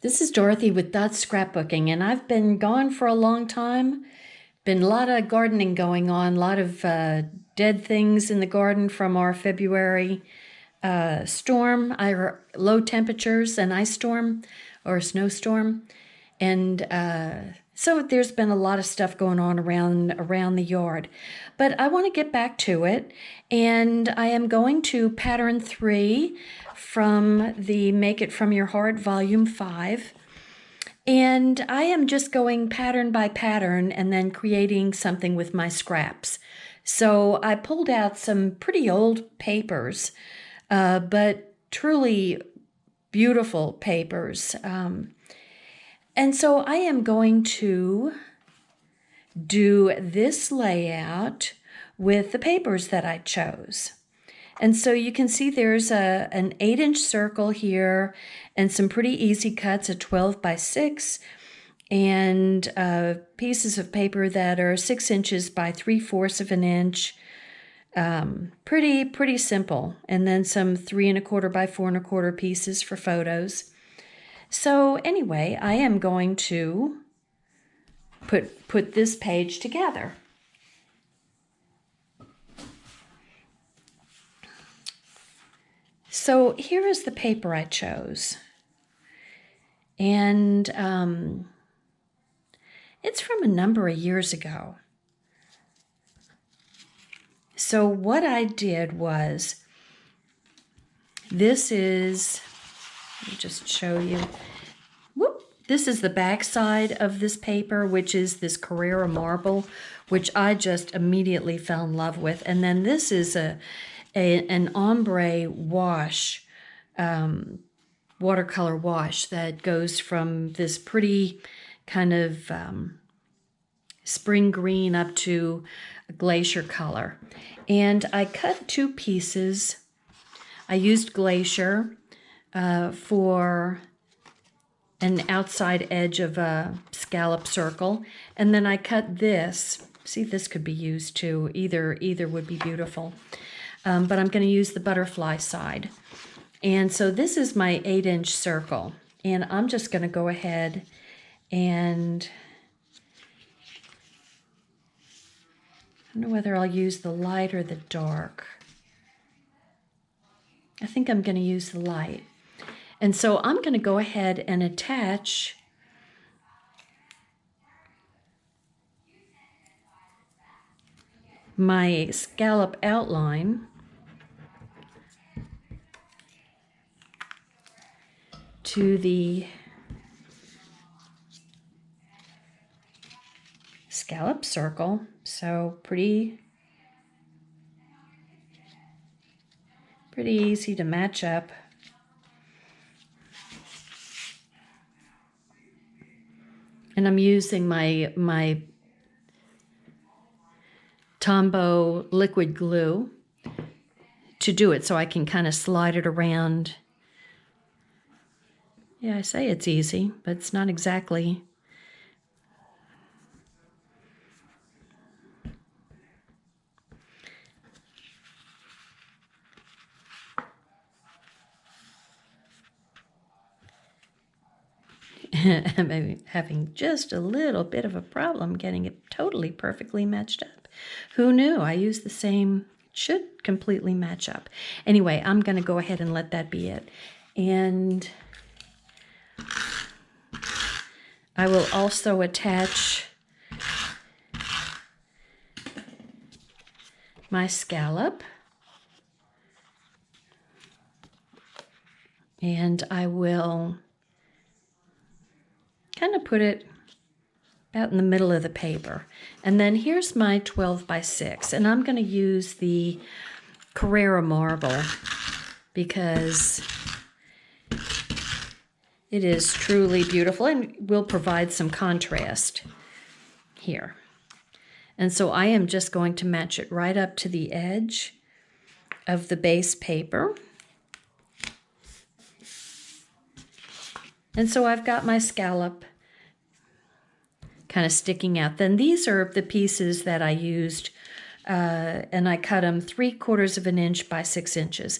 This is Dorothy with Scrapbooking, and I've been gone for a long time. Been a lot of gardening going on, a lot of dead things in the garden from our February storm, low temperatures, an ice storm or a snowstorm. And so there's been a lot of stuff going on around the yard. But I want to get back to it, and I am going to pattern 3 from the Make It From Your Heart Volume 5. And I am just going pattern by pattern and then creating something with my scraps. So I pulled out some pretty old papers, but truly beautiful papers. And so I am going to do this layout with the papers that I chose. And so you can see there's an 8-inch circle here and some pretty easy cuts at 12 by 6 and pieces of paper that are 6 inches by 3/4 of an inch. Pretty simple. And then some 3 1/4 by 4 1/4 pieces for photos. So anyway, I am going to put this page together. So here is the paper I chose. And it's from a number of years ago. So what I did was, let me just show you. This is the back side of this paper, which is this Carrara marble, which I just immediately fell in love with. And then this is an ombre wash, watercolor wash that goes from this pretty kind of spring green up to a glacier color. And I cut 2 pieces. I used glacier for an outside edge of a scallop circle. And then I cut this. See, this could be used too. Either would be beautiful. But I'm going to use the butterfly side. And so this is my 8-inch circle. And I'm just going to go ahead and I don't know whether I'll use the light or the dark. I think I'm going to use the light. And so I'm going to go ahead and attach my scallop outline to the scallop circle. So pretty easy to match up. And I'm using my Tombow liquid glue to do it so I can kind of slide it around. Yeah, I say it's easy, but it's not exactly. I'm having just a little bit of a problem getting it totally perfectly matched up. Who knew? I used the same, should completely match up. Anyway, I'm going to go ahead and let that be it. And I will also attach my scallop. And I will kind of put it about in the middle of the paper. And then here's my 12 by 6. And I'm going to use the Carrara marble because it is truly beautiful and will provide some contrast here. And so I am just going to match it right up to the edge of the base paper. And so I've got my scallop kind of sticking out. Then these are the pieces that I used, and I cut them 3/4 of an inch by 6 inches.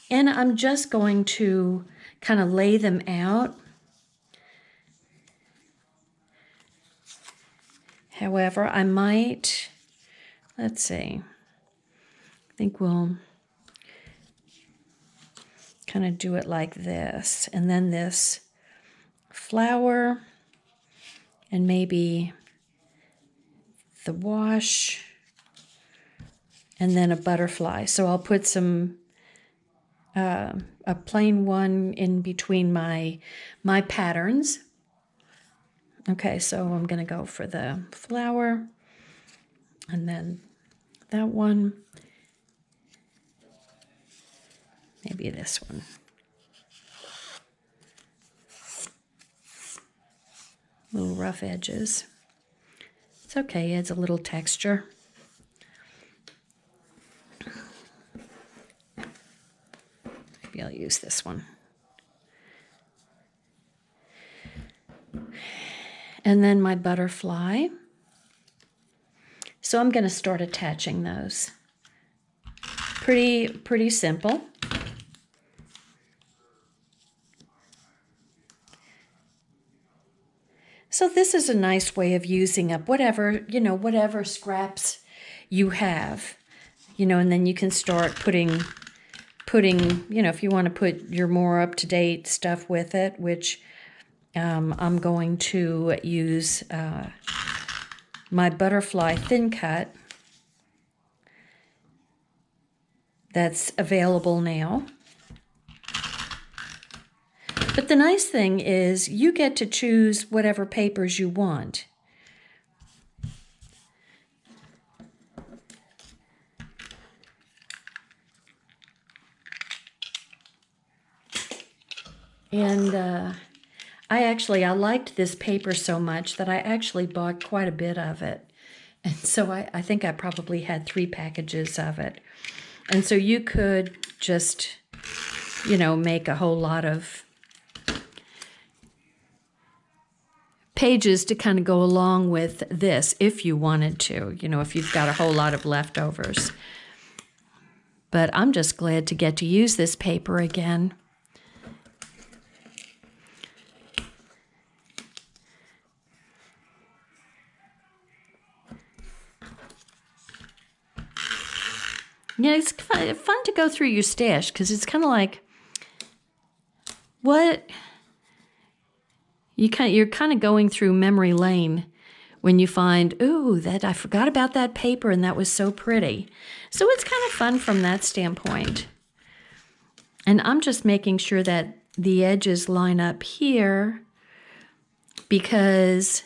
And I'm just going to kind of lay them out However, I might, let's see, I think we'll kind of do it like this. And then this flower and maybe the wash and then a butterfly. So I'll put some, a plain one in between my patterns. Okay, so I'm going to go for the flower and then that one, maybe this one. Little rough edges. It's okay, adds a little texture. Maybe I'll use this one. And then my butterfly. So I'm going to start attaching those. Pretty simple. So this is a nice way of using up whatever scraps you have, and then you can start putting, if you want to put your more up-to-date stuff with it, which I'm going to use my butterfly thin cut that's available now. But the nice thing is you get to choose whatever papers you want. And I liked this paper so much that I actually bought quite a bit of it. And so I think I probably had 3 packages of it. And so you could just, make a whole lot of pages to kind of go along with this if you wanted to, if you've got a whole lot of leftovers. But I'm just glad to get to use this paper again. Yeah, it's fun to go through your stash because it's kind of like you're kind of going through memory lane when you find, ooh, that I forgot about that paper and that was so pretty. So it's kind of fun from that standpoint. And I'm just making sure that the edges line up here because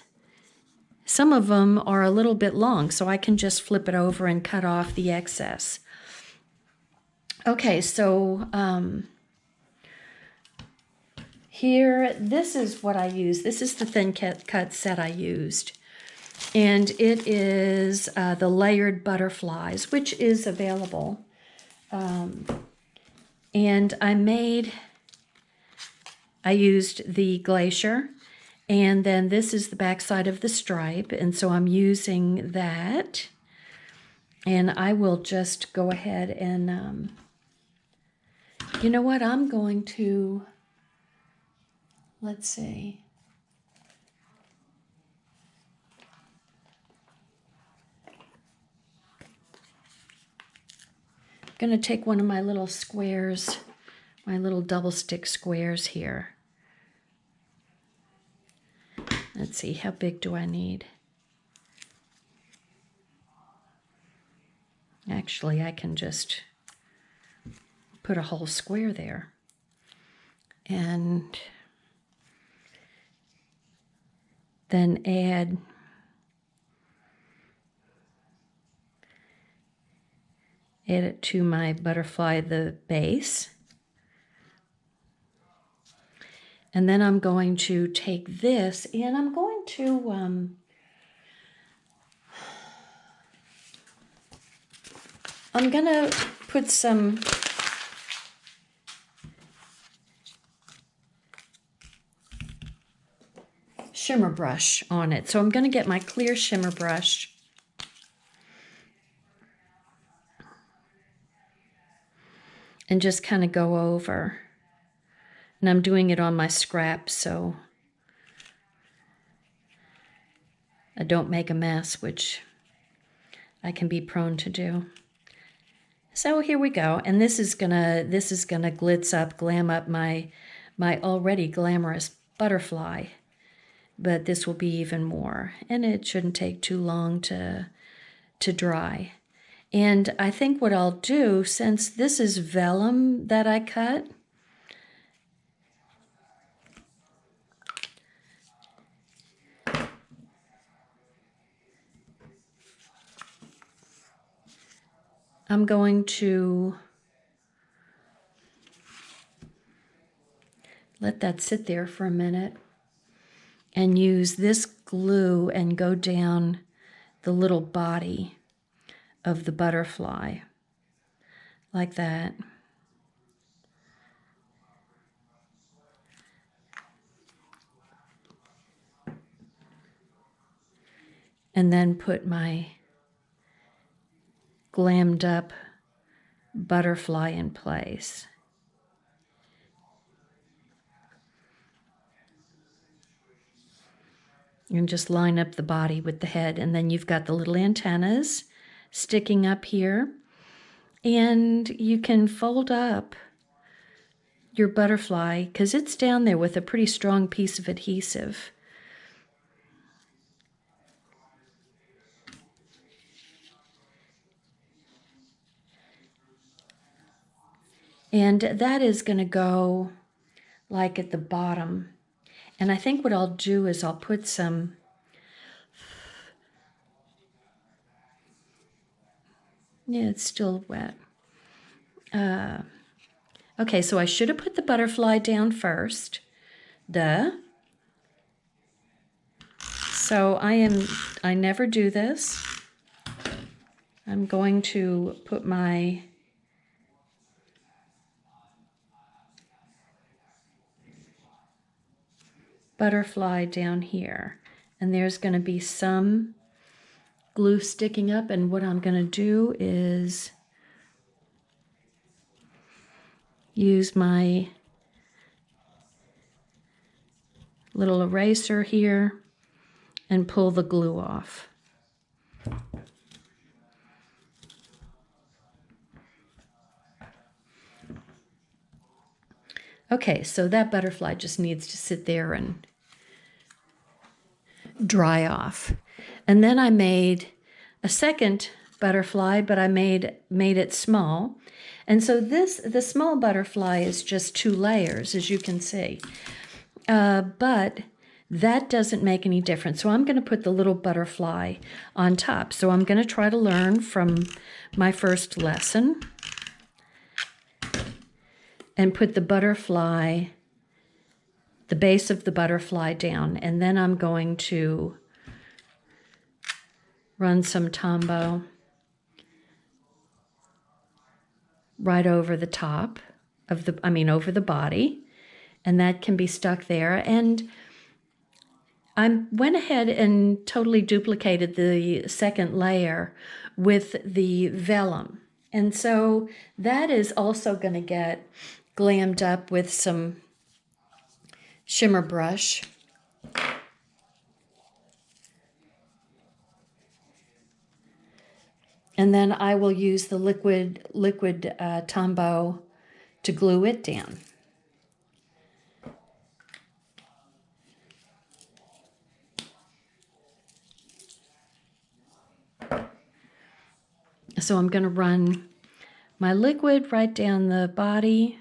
some of them are a little bit long, so I can just flip it over and cut off the excess. Okay, so here, this is what I use. This is the thin cut set I used. And it is the layered butterflies, which is available. And I used the glacier. And then this is the back side of the stripe. And so I'm using that. And I will just go ahead and, you know what, I'm going to... Let's see. I'm going to take one of my little squares, my little double stick squares here. Let's see, how big do I need? Actually, I can just put a whole square there. And then add it to my butterfly, the base. And then I'm going to take this and I'm going to I'm gonna put some shimmer brush on it. So I'm going to get my clear shimmer brush and just kind of go over. And I'm doing it on my scrap, so don't make a mess, which I can be prone to do. So here we go, and this is gonna glitz up, glam up my already glamorous butterfly, but this will be even more, and it shouldn't take too long to dry. And I think what I'll do, since this is vellum that I cut, I'm going to let that sit there for a minute and use this glue and go down the little body of the butterfly like that. And then put my glammed up butterfly in place. And just line up the body with the head, and then you've got the little antennas sticking up here, and you can fold up your butterfly because it's down there with a pretty strong piece of adhesive. And that is going to go like at the bottom. And I think what I'll do is I'll put some it's still wet. Okay, so I should have put the butterfly down first. Duh. So I never do this. I'm going to put my butterfly down here, and there's going to be some glue sticking up, and what I'm going to do is use my little eraser here and pull the glue off. Okay, so that butterfly just needs to sit there and dry off. And then I made a second butterfly, but I made it small. And so the small butterfly is just 2 layers, as you can see. But that doesn't make any difference. So I'm going to put the little butterfly on top. So I'm going to try to learn from my first lesson and put the butterfly, the base of the butterfly down. And then I'm going to run some Tombow right over the top of the, over the body. And that can be stuck there. And I went ahead and totally duplicated the second layer with the vellum. And so that is also going to get glammed up with some shimmer brush. And then I will use the liquid Tombow to glue it down. So I'm going to run my liquid right down the body.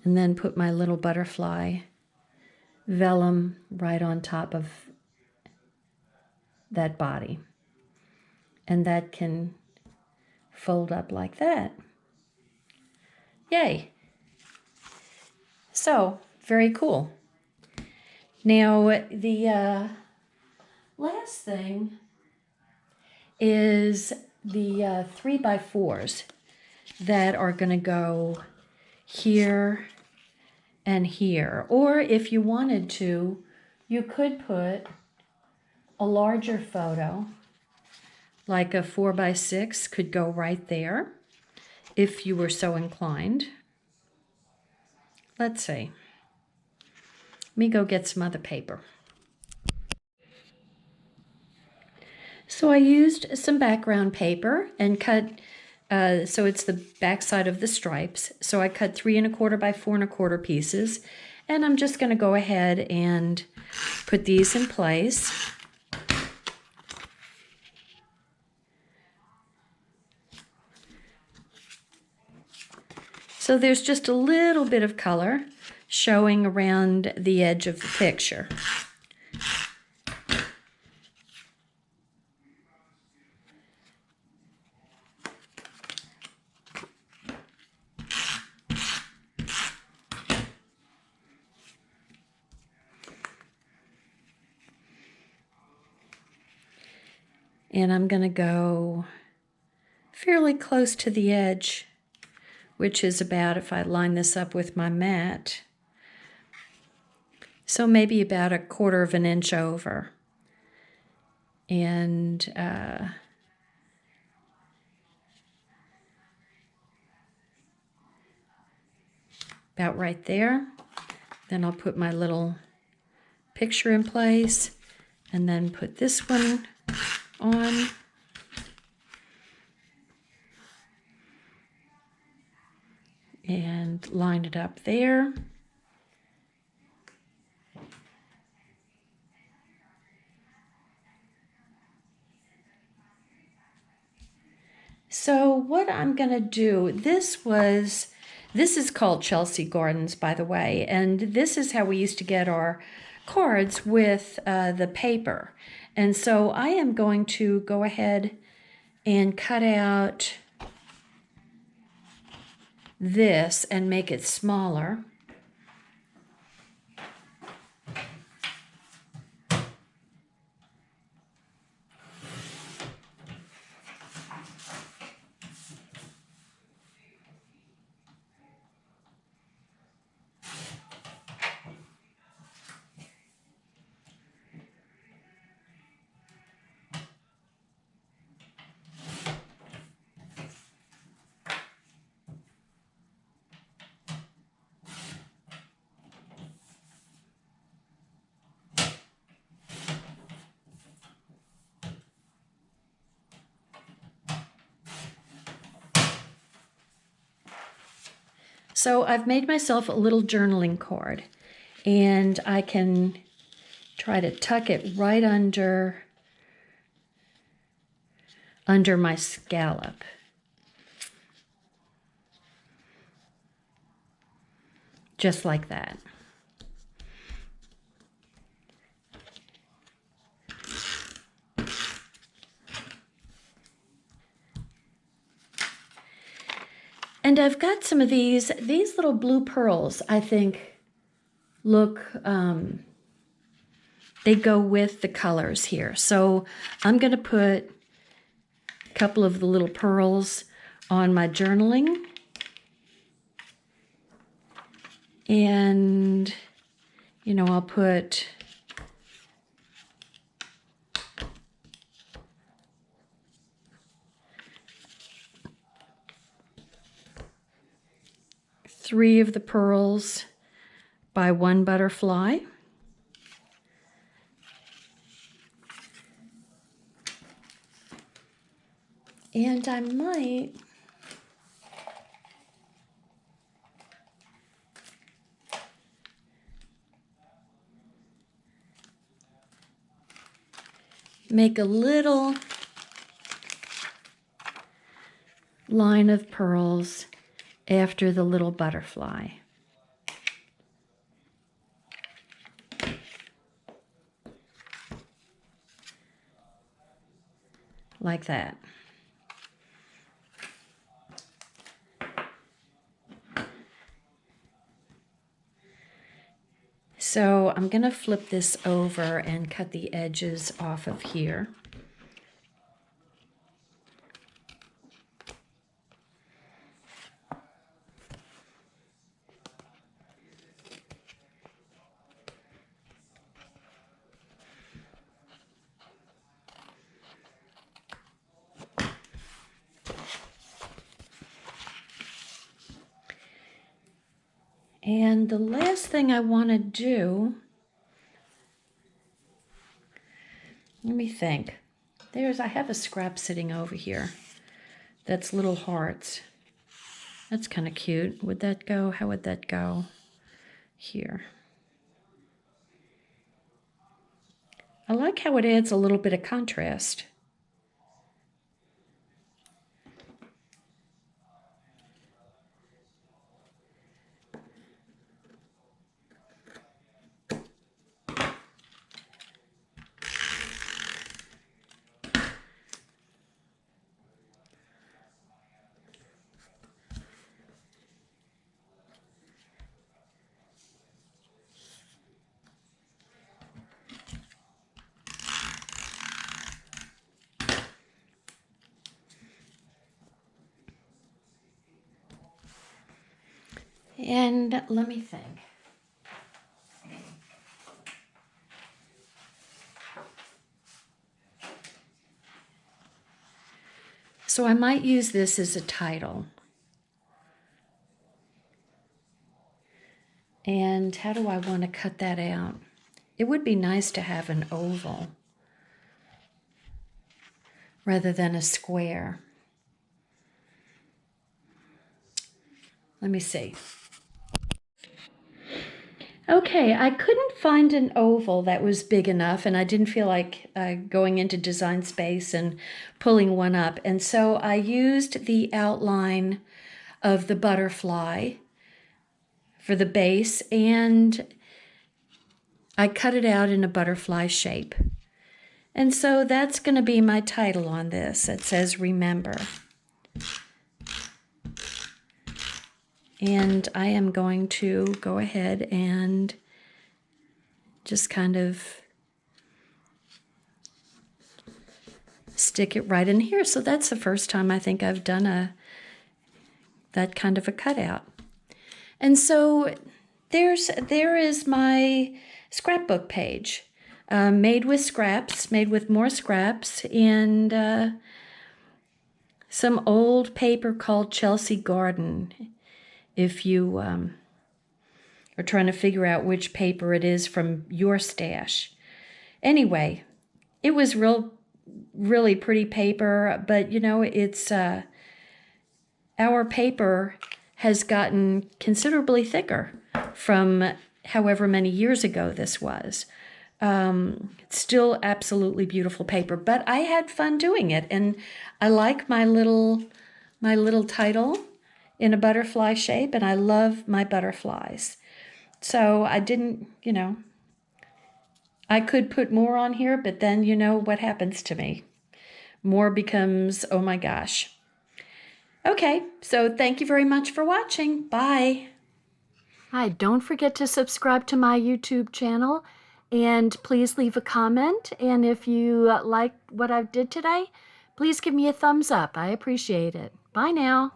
And then put my little butterfly vellum right on top of that body. And that can fold up like that. Yay! So, very cool. Now, the last thing is the 3x4s that are going to go here and here. Or if you wanted to, you could put a larger photo, like a 4x6 could go right there, if you were so inclined. Let's see. me go get some other paper. So I used some background paper and cut, so it's the back side of the stripes. So I cut 3 1/4 by 4 1/4 pieces, and I'm just going to go ahead and put these in place. So there's just a little bit of color showing around the edge of the picture. And I'm going to go fairly close to the edge, which is about, if I line this up with my mat, so maybe about 1/4 of an inch over. And about right there. Then I'll put my little picture in place and then put this one on. And line it up there. So what I'm going to do, this is called Chelsea Gardens, by the way, and this is how we used to get our cards with the paper. And so I am going to go ahead and cut out this and make it smaller. So I've made myself a little journaling card, and I can try to tuck it right under my scallop. Just like that. And I've got some of these little blue pearls, I think, look, they go with the colors here. So I'm going to put a couple of the little pearls on my journaling. And, you know, I'll put three of the pearls by one butterfly. And I might make a little line of pearls after the little butterfly. Like that. So I'm going to flip this over and cut the edges off of here. And the last thing I want to do Let me think. I have a scrap sitting over here. That's little hearts. That's kind of cute. Would that go? How would that go here? I like how it adds a little bit of contrast. And let me think. So I might use this as a title. And how do I want to cut that out? It would be nice to have an oval rather than a square. Let me see. Okay, I couldn't find an oval that was big enough, and I didn't feel like going into Design Space and pulling one up. And so I used the outline of the butterfly for the base, and I cut it out in a butterfly shape. And so that's going to be my title on this. It says Remember. And I am going to go ahead and just kind of stick it right in here. So that's the first time I think I've done that kind of a cutout. And so there is my scrapbook page, made with scraps, made with more scraps, and some old paper called Chelsea Garden. If you are trying to figure out which paper it is from your stash. Anyway, it was really pretty paper, but you know, it's our paper has gotten considerably thicker from however many years ago this was. It's still absolutely beautiful paper, but I had fun doing it, and I like my little title in a butterfly shape, and I love my butterflies. So I didn't, you know, I could put more on here, but then you know what happens to me. More becomes, oh my gosh. Okay, so thank you very much for watching. Bye. Hi, don't forget to subscribe to my YouTube channel, and please leave a comment. And if you like what I did today, please give me a thumbs up. I appreciate it. Bye now.